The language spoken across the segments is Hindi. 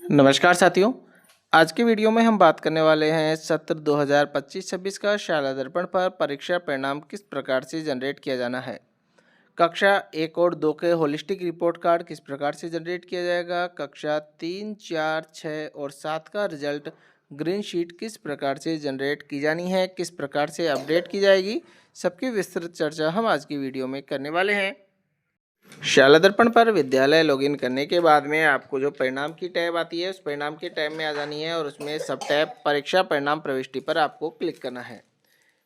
नमस्कार साथियों। आज की वीडियो में हम बात करने वाले हैं सत्र 2025-26 का शाला दर्पण पर परीक्षा परिणाम किस प्रकार से जनरेट किया जाना है। कक्षा 1 और 2 के होलिस्टिक रिपोर्ट कार्ड किस प्रकार से जनरेट किया जाएगा। कक्षा 3, 4, 6 और 7 का रिजल्ट ग्रीन शीट किस प्रकार से जनरेट की जानी है, किस प्रकार से अपडेट की जाएगी, सबकी विस्तृत चर्चा हम आज की वीडियो में करने वाले हैं। शाला दर्पण पर विद्यालय लॉगिन करने के बाद में आपको जो परिणाम की टैब आती है उस परिणाम के टैब में आ जानी है और उसमें सब टैब परीक्षा परिणाम प्रविष्टि पर आपको क्लिक करना है,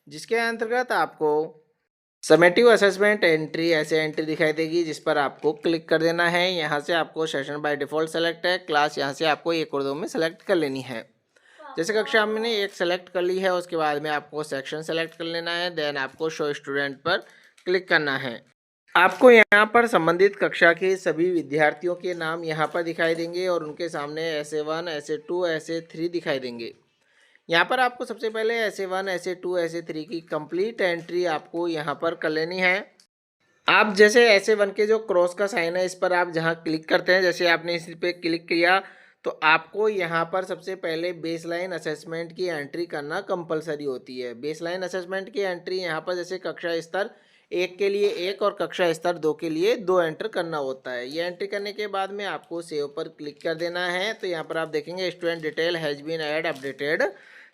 जिसके अंतर्गत आपको समेटिव असेसमेंट एंट्री ऐसे एंट्री दिखाई देगी, जिस पर आपको क्लिक कर देना है। यहाँ से आपको सेशन बाय डिफ़ॉल्ट सेलेक्ट है, क्लास यहाँ से आपको 1 और 2 में सेलेक्ट कर लेनी है। जैसे कक्षा हमने 1 सेलेक्ट कर ली है, उसके बाद में आपको सेक्शन सेलेक्ट कर लेना है, देन आपको शो स्टूडेंट पर क्लिक करना है। आपको यहाँ पर संबंधित कक्षा के सभी विद्यार्थियों के नाम यहाँ पर दिखाई देंगे और उनके सामने SA1, SA2, SA3 दिखाई देंगे। यहाँ पर आपको सबसे पहले SA1, SA2, SA3 की कंप्लीट एंट्री आपको यहाँ पर कर लेनी है। आप जैसे SA1 के जो क्रॉस का साइन है इस पर आप जहाँ क्लिक करते हैं, जैसे आपने इस पर क्लिक किया तो आपको यहाँ पर सबसे पहले बेसलाइन असेसमेंट की एंट्री करना कंपलसरी होती है। बेसलाइन असेसमेंट की एंट्री यहाँ पर जैसे कक्षा स्तर 1 के लिए 1 और कक्षा स्तर 2 के लिए 2 एंटर करना होता है। ये एंट्री करने के बाद में आपको सेव पर क्लिक कर देना है। तो यहाँ पर आप देखेंगे student detail has been add updated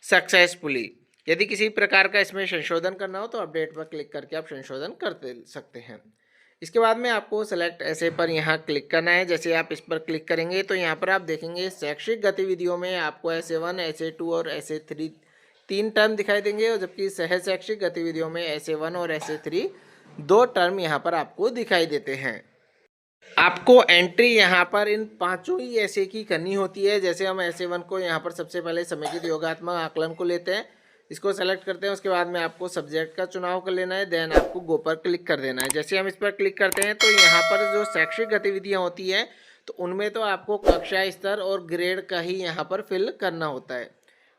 successfully. यदि किसी प्रकार का इसमें संशोधन करना हो तो अपडेट पर क्लिक करके आप संशोधन कर सकते हैं। इसके बाद में आपको सेलेक्ट ऐसे पर यहाँ क्लिक करना है। जैसे आप इस पर क्लिक करेंगे तो यहाँ पर आप देखेंगे शैक्षिक गतिविधियों में आपको SA1, SA2 और SA3 3 टर्म दिखाई देंगे, और जबकि सहज शैक्षिक गतिविधियों में SA1 और SA3 2 टर्म यहाँ पर आपको दिखाई देते हैं। आपको एंट्री यहाँ पर इन पांचों ही ऐसे की करनी होती है। जैसे हम SA1 को यहाँ पर सबसे पहले समेकित योगात्मक आकलन को लेते हैं, इसको सेलेक्ट करते हैं। उसके बाद में आपको सब्जेक्ट का चुनाव कर लेना है, देन आपको गो पर क्लिक कर देना है। जैसे हम इस पर क्लिक करते हैं तो यहाँ पर जो शैक्षिक गतिविधियाँ होती हैं तो उनमें तो आपको कक्षा स्तर और ग्रेड का ही यहाँ पर फिल करना होता है।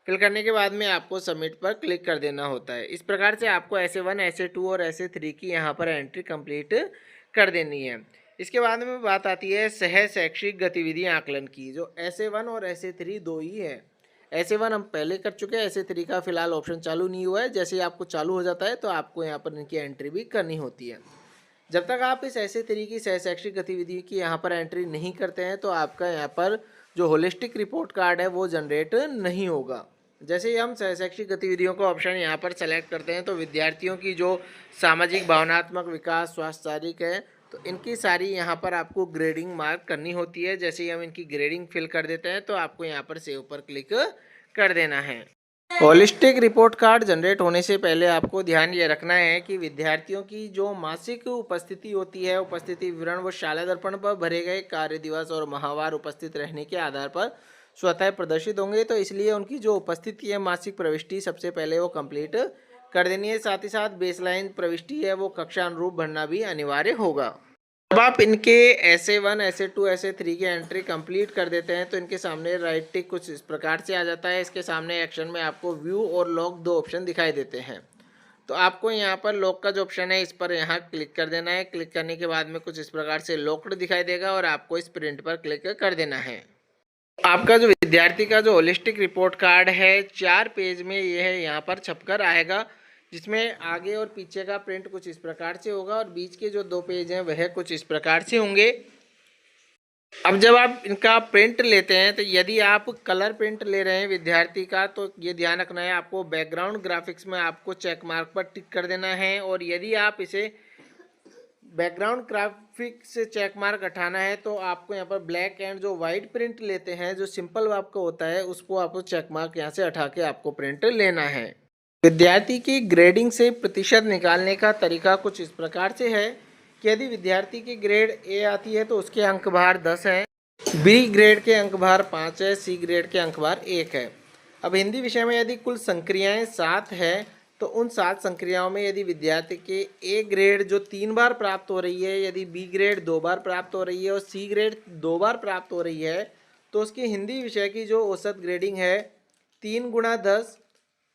फिल करने के बाद में आपको सबमिट पर क्लिक कर देना होता है। इस प्रकार से आपको SA1, SA2 और SA3 की यहाँ पर एंट्री कंप्लीट कर देनी है। इसके बाद में बात आती है सह शैक्षिक गतिविधि आकलन की, जो SA1 और SA3 दो ही है। SA1 हम पहले कर चुके हैं, SA3 का फिलहाल ऑप्शन चालू नहीं हुआ है। जैसे ही आपको चालू हो जाता है तो आपको यहाँ पर इनकी एंट्री भी करनी होती है। जब तक आप इस SA3 की सह शैक्षिक गतिविधि की यहाँ पर एंट्री नहीं करते हैं तो आपका यहाँ पर जो होलिस्टिक रिपोर्ट कार्ड है वो जनरेट नहीं होगा। जैसे ही हम सह शैक्षिक गतिविधियों का ऑप्शन यहाँ पर सेलेक्ट करते हैं तो विद्यार्थियों की जो सामाजिक भावनात्मक विकास, स्वास्थ्य शारीरिक है, तो इनकी सारी यहाँ पर आपको ग्रेडिंग मार्क करनी होती है। जैसे ही हम इनकी ग्रेडिंग फिल कर देते हैं तो आपको यहाँ पर सेव पर क्लिक कर देना है। होलिस्टिक रिपोर्ट कार्ड जनरेट होने से पहले आपको ध्यान ये रखना है कि विद्यार्थियों की जो मासिक उपस्थिति होती है, उपस्थिति विवरण वो शाला दर्पण पर भरे गए कार्य दिवस और माहवार उपस्थित रहने के आधार पर स्वतः प्रदर्शित होंगे। तो इसलिए उनकी जो उपस्थिति है मासिक प्रविष्टि सबसे पहले वो कंप्लीट कर देनी है। साथ ही साथ बेसलाइन प्रविष्टि है वो कक्षा अनुरूप भरना भी अनिवार्य होगा। जब आप इनके SA1, SA2, SA3 की एंट्री कंप्लीट कर देते हैं तो इनके सामने राइट टिक कुछ इस प्रकार से आ जाता है। इसके सामने एक्शन में आपको व्यू और लॉक दो ऑप्शन दिखाई देते हैं। तो आपको यहाँ पर लॉक का जो ऑप्शन है इस पर यहाँ क्लिक कर देना है। क्लिक करने के बाद में कुछ इस प्रकार से लॉक्ड दिखाई देगा और आपको इस प्रिंट पर क्लिक कर देना है। आपका जो विद्यार्थी का जो होलिस्टिक रिपोर्ट कार्ड है 4 पेज में ये है यहाँ पर छपकर आएगा, जिसमें आगे और पीछे का प्रिंट कुछ इस प्रकार से होगा और बीच के जो 2 पेज हैं वह कुछ इस प्रकार से होंगे। अब जब आप इनका प्रिंट लेते हैं तो यदि आप कलर प्रिंट ले रहे हैं विद्यार्थी का तो ये ध्यान रखना है आपको बैकग्राउंड ग्राफिक्स में आपको चेक मार्क पर टिक कर देना है। और यदि आप इसे बैकग्राउंड ग्राफिक से चेक मार्क हटाना है तो आपको यहाँ पर ब्लैक एंड जो वाइट प्रिंट लेते हैं जो सिंपल आपका होता है उसको आपको चेक मार्क यहाँ से हटा के आपको प्रिंट लेना है। विद्यार्थी की ग्रेडिंग से प्रतिशत निकालने का तरीका कुछ इस प्रकार से है कि यदि विद्यार्थी की ग्रेड A आती है तो उसके अंक भार 10 हैं, B ग्रेड के अंक भार 5 है, C ग्रेड के अंक भार 1 है। अब हिंदी विषय में यदि कुल संक्रियाएं 7 है तो उन 7 संक्रियाओं में यदि विद्यार्थी के A ग्रेड जो 3 बार प्राप्त हो रही है, यदि B ग्रेड 2 बार प्राप्त हो रही है और C ग्रेड 2 बार प्राप्त हो रही है तो उसकी हिंदी विषय की जो औसत ग्रेडिंग है 3 गुणा 10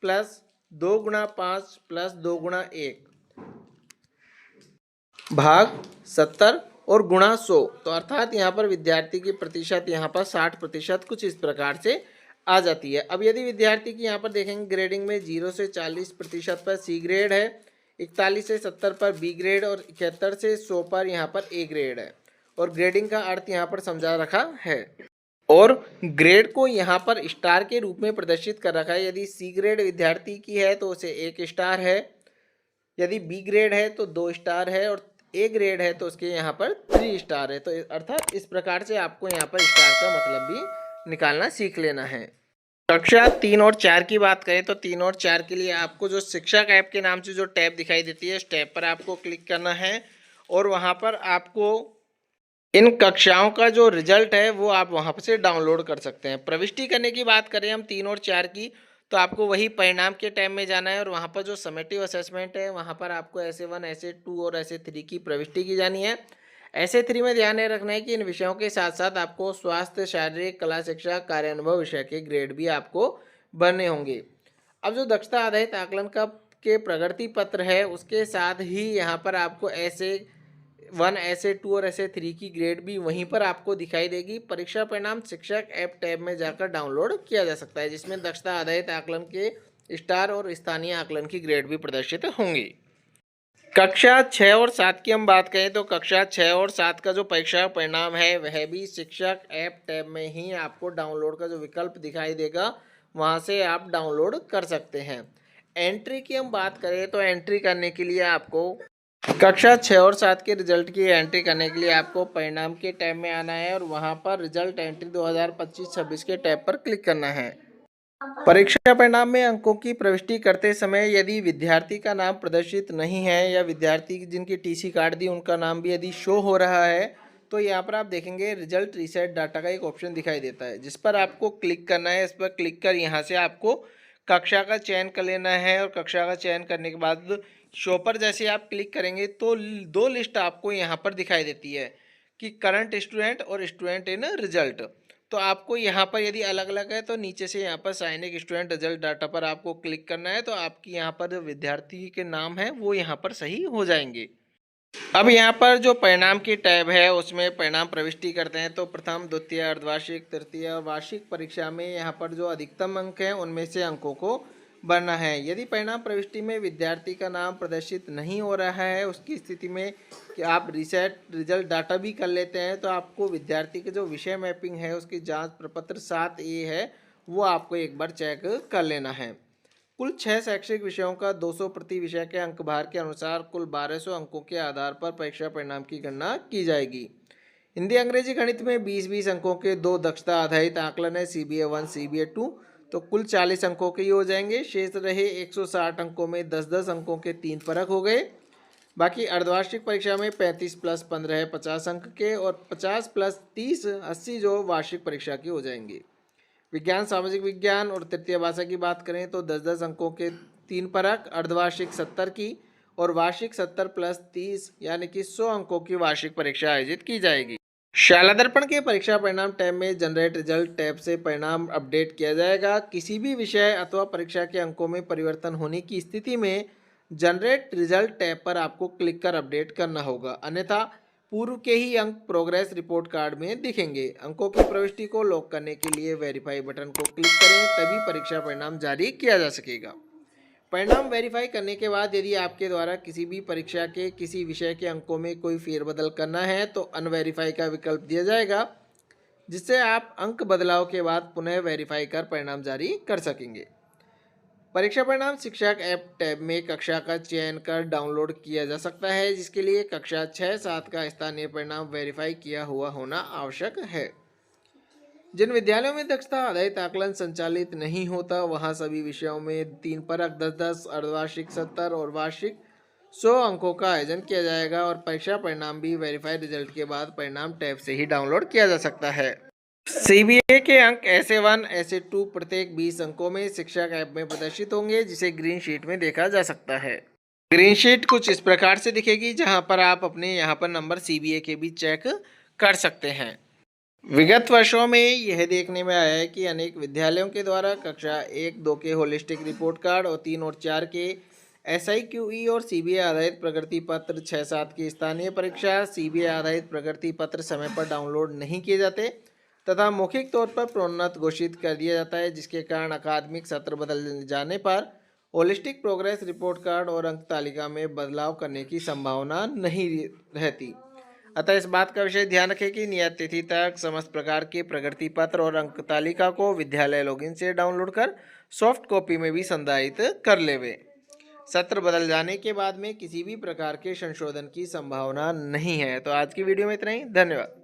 प्लस 2 गुणा 5 प्लस 2 गुणा 1 भाग 70 और गुणा 100, तो अर्थात यहाँ पर विद्यार्थी की प्रतिशत यहाँ पर 60% कुछ इस प्रकार से आ जाती है। अब यदि विद्यार्थी की यहाँ पर देखेंगे ग्रेडिंग में 0 से 40% पर सी ग्रेड है, 41 से 70 पर बी ग्रेड और 71 से 100 पर यहाँ पर ए ग्रेड है। और ग्रेडिंग का अर्थ यहाँ पर समझा रखा है और ग्रेड को यहाँ पर स्टार के रूप में प्रदर्शित कर रखा है। यदि सी ग्रेड विद्यार्थी की है तो उसे 1 स्टार है, यदि बी ग्रेड है तो 2 स्टार है और ए ग्रेड है तो उसके यहाँ पर 3 स्टार है। तो अर्थात इस प्रकार से आपको यहाँ पर स्टार का मतलब भी निकालना सीख लेना है। कक्षा 3 और 4 की बात करें तो 3 और 4 के लिए आपको जो शिक्षक ऐप के नाम से जो टैब दिखाई देती है, उस टैब पर आपको क्लिक करना है और वहाँ पर आपको इन कक्षाओं का जो रिजल्ट है वो आप वहाँ से डाउनलोड कर सकते हैं। प्रविष्टि करने की बात करें हम 3 और 4 की, तो आपको वही परिणाम के टैब में जाना है और वहाँ पर जो समेटिव असेसमेंट है वहाँ पर आपको ऐसे 1, ऐसे 2 और ऐसे 3 की प्रविष्टि की जानी है। ऐसे 3 में ध्यान रखना है कि इन विषयों के साथ साथ आपको स्वास्थ्य, शारीरिक, कला शिक्षा, कार्यानुभव विषय के ग्रेड भी आपको बनने होंगे। अब जो दक्षता आधारित आकलन का के प्रगति पत्र है उसके साथ ही यहाँ पर आपको ऐसे 1, ऐसे 2 और ऐसे 3 की ग्रेड भी वहीं पर आपको दिखाई देगी। परीक्षा परिणाम शिक्षक ऐप टैब में जाकर डाउनलोड किया जा सकता है, जिसमें दक्षता आधारित आकलन के स्टार और स्थानीय आकलन की ग्रेड भी प्रदर्शित होंगी। कक्षा 6 और 7 की हम बात करें तो कक्षा 6 और 7 का जो परीक्षा परिणाम है वह भी शिक्षक ऐप टैब में ही आपको डाउनलोड का जो विकल्प दिखाई देगा वहाँ से आप डाउनलोड कर सकते हैं। एंट्री की हम बात करें तो एंट्री करने के लिए आपको कक्षा 6 और 7 के रिजल्ट की एंट्री करने के लिए आपको परिणाम के टैब में आना है और वहां पर रिजल्ट एंट्री 2025-26 के टैब पर क्लिक करना है। परीक्षा परिणाम में अंकों की प्रविष्टि करते समय यदि विद्यार्थी का नाम प्रदर्शित नहीं है या विद्यार्थी जिनकी टीसी कार्ड दी उनका नाम भी यदि शो हो रहा है तो यहाँ पर आप देखेंगे रिजल्ट रीसेट डाटा का एक ऑप्शन दिखाई देता है, जिस पर आपको क्लिक करना है। इस पर क्लिक कर यहाँ से आपको कक्षा का चयन कर लेना है और कक्षा का चयन करने के बाद शो पर जैसे आप क्लिक करेंगे तो 2 लिस्ट आपको यहाँ पर दिखाई देती है कि करंट स्टूडेंट और स्टूडेंट इन रिजल्ट। तो आपको यहाँ पर यदि अलग अलग है तो नीचे से यहाँ पर साइनिक स्टूडेंट रिजल्ट डाटा पर आपको क्लिक करना है, तो आपकी यहाँ पर जो विद्यार्थी के नाम है वो यहाँ पर सही हो जाएंगे। अब यहाँ पर जो परिणाम की टैब है उसमें परिणाम प्रविष्टि करते हैं तो प्रथम, द्वितीय, अर्धवार्षिक, तृतीय और वार्षिक परीक्षा में यहाँ पर जो अधिकतम अंक हैं उनमें से अंकों को भरना है। यदि परिणाम प्रविष्टि में विद्यार्थी का नाम प्रदर्शित नहीं हो रहा है उसकी स्थिति में कि आप रीसेट रिजल्ट डाटा भी कर लेते हैं तो आपको विद्यार्थी के जो विषय मैपिंग है उसकी जांच प्रपत्र 7A है वो आपको एक बार चेक कर लेना है। कुल 6 शैक्षिक विषयों का 200 प्रति विषय के अंक भार के अनुसार कुल 1200 अंकों के आधार पर परीक्षा परिणाम की गणना की जाएगी। हिंदी, अंग्रेजी, गणित में 20-20 अंकों के 2 दक्षता आधारित आकलन है, CBA 1, CBA 2, तो कुल 40 अंकों के ही हो जाएंगे। शेष रहे 160 अंकों में 10-10 अंकों के 3 परख हो गए। बाकी अर्धवार्षिक परीक्षा में 35 + 15 है 50 अंक के और 50 + 30 80 जो वार्षिक परीक्षा की हो जाएंगे। विज्ञान, सामाजिक विज्ञान और तृतीय भाषा की बात करें तो 10-10 अंकों के 3 परख, अर्धवार्षिक 70 की और वार्षिक 70 + 30 यानी कि 100 अंकों की वार्षिक परीक्षा आयोजित की जाएगी। शाला दर्पण के परीक्षा परिणाम टैब में जनरेट रिजल्ट टैब से परिणाम अपडेट किया जाएगा। किसी भी विषय अथवा परीक्षा के अंकों में परिवर्तन होने की स्थिति में जनरेट रिजल्ट टैब पर आपको क्लिक कर अपडेट करना होगा, अन्यथा पूर्व के ही अंक प्रोग्रेस रिपोर्ट कार्ड में दिखेंगे। अंकों की प्रविष्टि को लॉक करने के लिए वेरीफाई बटन को क्लिक करें, तभी परीक्षा परिणाम जारी किया जा सकेगा। परिणाम वेरीफाई करने के बाद यदि आपके द्वारा किसी भी परीक्षा के किसी विषय के अंकों में कोई फेरबदल करना है तो अनवेरीफाई का विकल्प दिया जाएगा, जिससे आप अंक बदलाव के बाद पुनः वेरीफाई कर परिणाम जारी कर सकेंगे। परीक्षा परिणाम शिक्षक ऐप टैब में कक्षा का चयन कर डाउनलोड किया जा सकता है, जिसके लिए कक्षा 6-7 का स्थानीय परिणाम वेरीफाई किया हुआ होना आवश्यक है। जिन विद्यालयों में दक्षता आधारित आकलन संचालित नहीं होता वहां सभी विषयों में 3 परख 10-10, अर्धवार्षिक 70 और वार्षिक 100 अंकों का आयोजन किया जाएगा और परीक्षा परिणाम भी वेरीफाइड रिजल्ट के बाद परिणाम टैब से ही डाउनलोड किया जा सकता है। CBA के अंक ऐसे 1, ऐसे 2 प्रत्येक 20 अंकों में शिक्षक ऐप में प्रदर्शित होंगे, जिसे ग्रीन शीट में देखा जा सकता है। ग्रीन शीट कुछ इस प्रकार से दिखेगी, जहां पर आप अपने यहाँ पर नंबर CBA के भी चेक कर सकते हैं। विगत वर्षों में यह देखने में आया है कि अनेक विद्यालयों के द्वारा कक्षा 1-2 के होलिस्टिक रिपोर्ट कार्ड और 3 और 4 के SIQE और CBA आधारित प्रगति पत्र 6-7 की स्थानीय परीक्षा CBA आधारित प्रगति पत्र समय पर डाउनलोड नहीं किए जाते तथा मौखिक तौर पर प्रोन्नत घोषित कर दिया जाता है, जिसके कारण अकादमिक सत्र बदल जाने पर होलिस्टिक प्रोग्रेस रिपोर्ट कार्ड और अंक तालिका में बदलाव करने की संभावना नहीं रहती। अतः इस बात का विशेष ध्यान रखें कि नियत तिथि तक समस्त प्रकार के प्रगति पत्र और अंक तालिका को विद्यालय लॉगिन से डाउनलोड कर सॉफ्ट कॉपी में भी संधारित कर लेवे। सत्र बदल जाने के बाद में किसी भी प्रकार के संशोधन की संभावना नहीं है। तो आज की वीडियो में इतना ही। धन्यवाद।